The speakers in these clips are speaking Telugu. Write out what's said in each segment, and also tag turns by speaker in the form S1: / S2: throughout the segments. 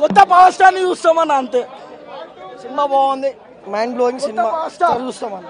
S1: కొత్త పవర్ స్టార్ ని చూస్తామన్న అంతే.
S2: సినిమా బాగుంది, మైండ్ బ్లోయింగ్ సినిమా చూస్తామన్న.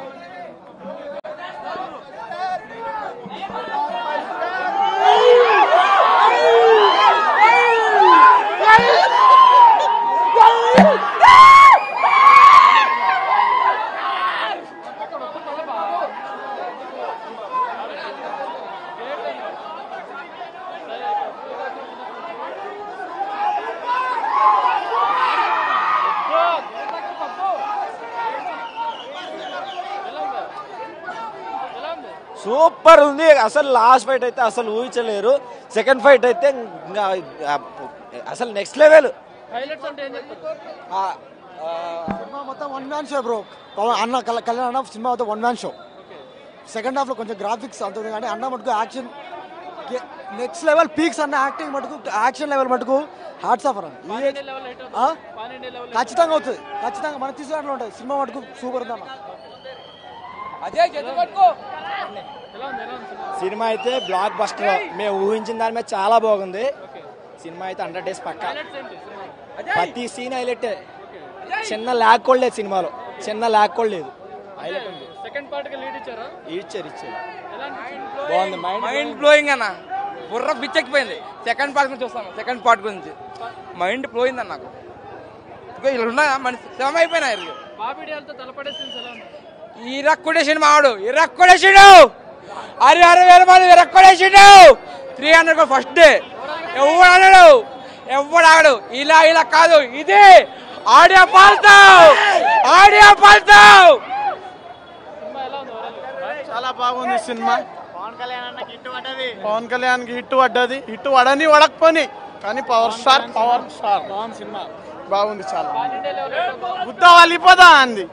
S3: సూపర్ ఉంది అసలు. లాస్ట్ ఫైట్ అయితే అసలు ఊహించలేరు. సెకండ్ ఫైట్ అయితే ఇంకా అసలు నెక్స్ట్ లెవెల్.
S2: సినిమా మొత్తం వన్ మ్యాన్ షో బ్రో. అన్న కళ్యాణ్ అన్న సినిమా మొత్తం one man show. Second half లో కొంచెం గ్రాఫిక్స్ అంత ఉంది కానీ అన్న మటుకు యాక్షన్ నెక్స్ట్ లెవెల్ పీక్స్ అన్న. యాక్టింగ్ మటుకు యాక్షన్ లెవెల్ మటుకు హ్యాట్స్ ఆఫ్ అన్న. ఖచ్చితంగా అవుతుంది, ఖచ్చితంగా మనకు తీసుకున్నట్లు ఉంటుంది. సినిమా మటుకు సూపర్ ఉంది అన్న.
S3: సినిమా అయితే బ్లాక్ బస్టర్. మేము ఊహించిన దాని మీద చాలా బాగుంది. సినిమా అయితే 100 days పక్కా. ప్రతి సీన్ హైలైట్. చిన్న ల్యాగ్ కూడా లేదు సినిమాలో, చిన్న ల్యాగ్ కూడా లేదు. హైలైట్ ఉంది. ఇచ్చారు బాగుంది.
S4: మైండ్ బ్లోయింగ్ అన్న. బుర్ర బిచ్చెక్కిపోయింది. సెకండ్ పార్ట్ గురించి చూస్తాను. సెకండ్ పార్ట్ గురించి మైండ్ బ్లోయింగ్ అన్న. నాకు ఇలా ఉన్నా మనిషి శవం అయిపోయినారు. ఇరక్కొడేసాడు మావాడు, ఇరక్కొడేసాడు. 60,000 మంది ఇరక్కొడేసాడు. 300 ఫస్ట్ డే. ఎవడు ఆడాడు, ఎవడు ఆడు. ఇలా ఇలా కాదు, ఇది ఆడియో పాల్తావు, ఆడియో పాల్తావు.
S5: చాలా బాగుంది సినిమా. పవన్ కళ్యాణ్ కి హిట్ పడ్డది. హిట్ పడని పడకపోని కానీ పవర్ స్టార్ సినిమా బాగుంది. చాలా బుద్ధ వాళ్ళిపోదా అంది.